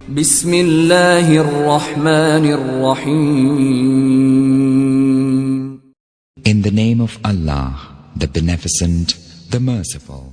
بسم اللہ الرحمن الرحیم. In the name of Allah, the Beneficent, the Merciful.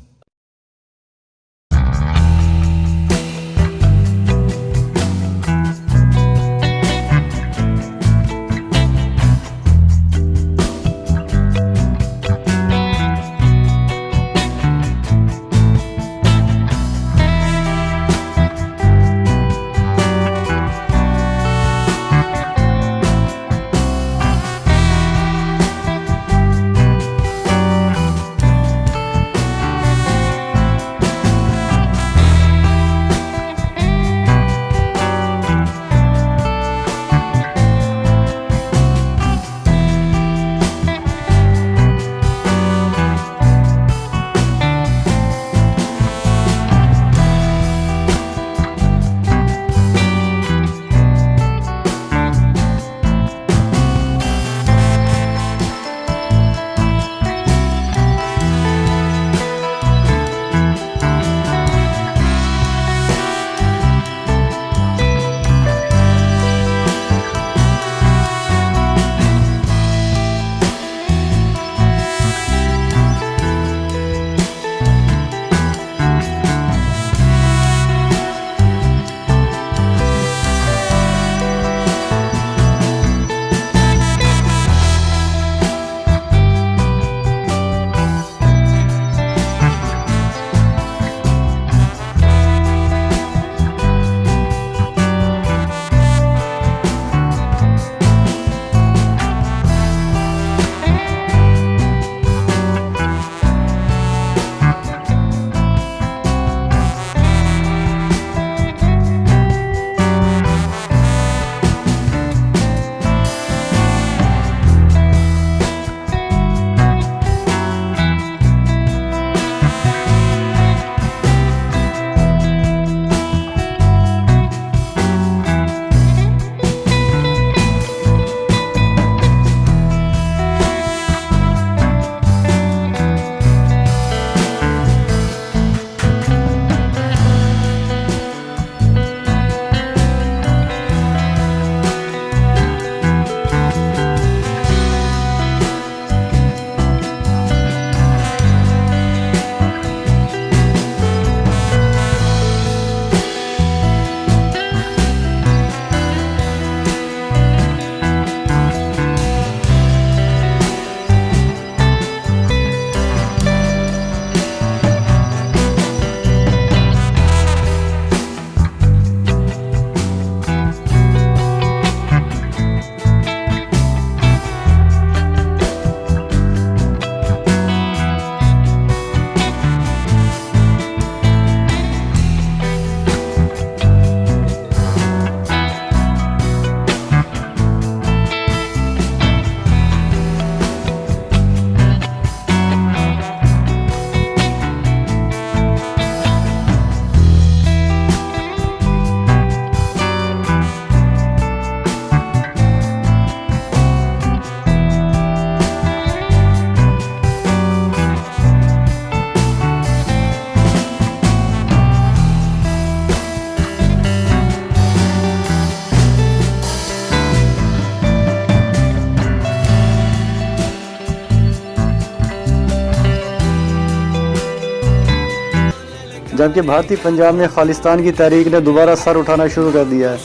جبکہ بھارتی پنجاب میں خالستان کی تحریک نے دوبارہ سر اٹھانا شروع کر دیا ہے.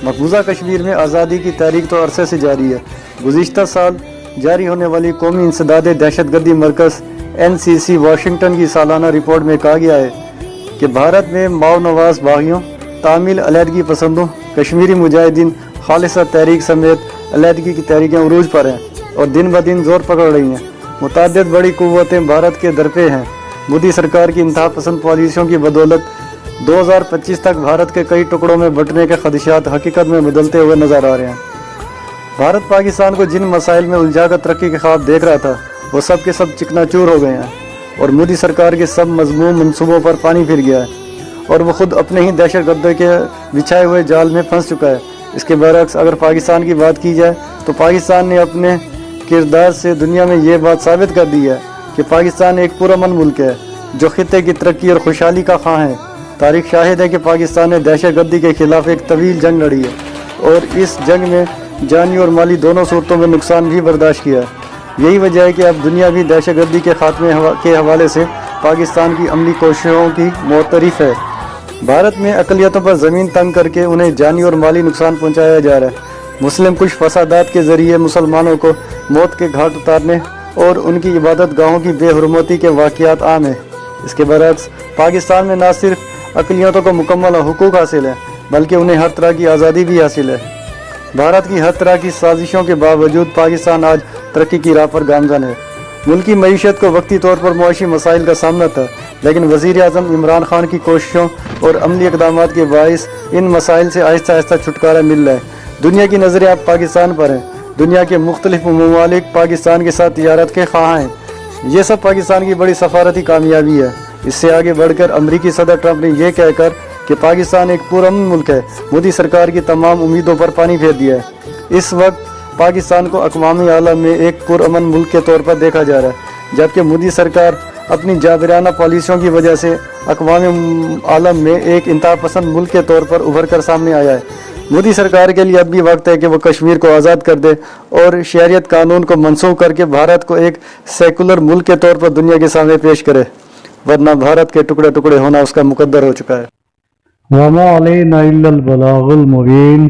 مقبوضہ کشمیر میں آزادی کی تحریک تو عرصے سے جاری ہے. گزشتہ سال جاری ہونے والی قومی انسداد دہشت گردی مرکز NCC واشنگٹن کی سالانہ رپورٹ میں کہا گیا ہے کہ بھارت میں ماؤ نواز باغیوں، تعمیل علیحدگی پسندوں، کشمیری مجاہدین، خالصہ تحریک سمیت علیحدگی کی تحریکیں عروج پر ہیں اور دن بدن زور پکڑ رہی ہیں. متعدد بڑی قوتیں بھارت کے درپے ہیں. مودی سرکار کی انتہا پسند پالیسیوں کی بدولت 2025 تک بھارت کے کئی ٹکڑوں میں بٹنے کے خدشات حقیقت میں بدلتے ہوئے نظر آ رہے ہیں. بھارت پاکستان کو جن مسائل میں الجھا کر ترقی کے خواب دیکھ رہا تھا وہ سب کے سب چکنا چور ہو گئے ہیں اور مودی سرکار کے سب مذموم منصوبوں پر پانی پھر گیا ہے اور وہ خود اپنے ہی دہشت گردوں کے بچھائے ہوئے جال میں پھنس چکا ہے. اس کے برعکس اگر پاکستان کی بات کی جائے تو پاکستان نے اپنے کردار سے دنیا میں یہ بات ثابت کر دی ہے کہ پاکستان ایک پرامن ملک ہے جو خطے کی ترقی اور خوشحالی کا خواہاں ہے. تاریخ شاہد ہے کہ پاکستان نے دہشت گردی کے خلاف ایک طویل جنگ لڑی ہے اور اس جنگ میں جانی اور مالی دونوں صورتوں میں نقصان بھی برداشت کیا ہے۔ یہی وجہ ہے کہ اب دنیا بھی دہشت گردی کے خاتمے کے حوالے سے پاکستان کی عملی کوششوں کی معترف ہے۔ بھارت میں اقلیتوں پر زمین تنگ کر کے انہیں جانی اور مالی نقصان پہنچایا جا رہا ہے۔ مسلم کچھ فسادات کے ذریعے مسلمانوں کو موت کے گھاٹ اتارنے اور ان کی عبادت گاہوں کی بے حرمتی کے واقعات عام ہیں۔ اس کے برعکس پاکستان میں نہ صرف اقلیتوں کو مکمل حقوق حاصل ہیں بلکہ انہیں ہر طرح کی آزادی بھی حاصل ہے۔ بھارت کی ہر طرح کی سازشوں کے باوجود پاکستان آج ترقی کی راہ پر گامزن ہے۔ ملکی معیشت کو وقتی طور پر معاشی مسائل کا سامنا تھا، لیکن وزیر اعظم عمران خان کی کوششوں اور عملی اقدامات کے باعث ان مسائل سے آہستہ آہستہ چھٹکارا مل رہا ہے۔ دنیا کی نظریں اب پاکستان پر ہیں۔ دنیا کے مختلف ممالک پاکستان کے ساتھ تجارت کے خواہاں ہیں۔ یہ سب پاکستان کی بڑی سفارتی کامیابی ہے۔ اس سے آگے بڑھ کر امریکی صدر ٹرمپ نے یہ کہہ کر کہ پاکستان ایک پرامن ملک ہے، مودی سرکار کی تمام امیدوں پر پانی پھیر دیا ہے۔ اس وقت پاکستان کو اقوام عالم میں ایک پرامن ملک کے طور پر دیکھا جا رہا ہے، جبکہ مودی سرکار اپنی جابرانہ پالیسیوں کی وجہ سے اقوام عالم میں ایک انتہا پسند ملک کے طور پر ابھر کر سامنے آیا ہے۔ مودی سرکار کے لیے اب بھی وقت ہے کہ وہ کشمیر کو آزاد کر دے اور شہریت قانون کو منسوخ کر کے بھارت کو ایک سیکولر ملک کے طور پر دنیا کے سامنے پیش کرے، ورنہ بھارت کے ٹکڑے ٹکڑے ہونا اس کا مقدر ہو چکا ہے۔ وما علینا الا البلاغ المبین۔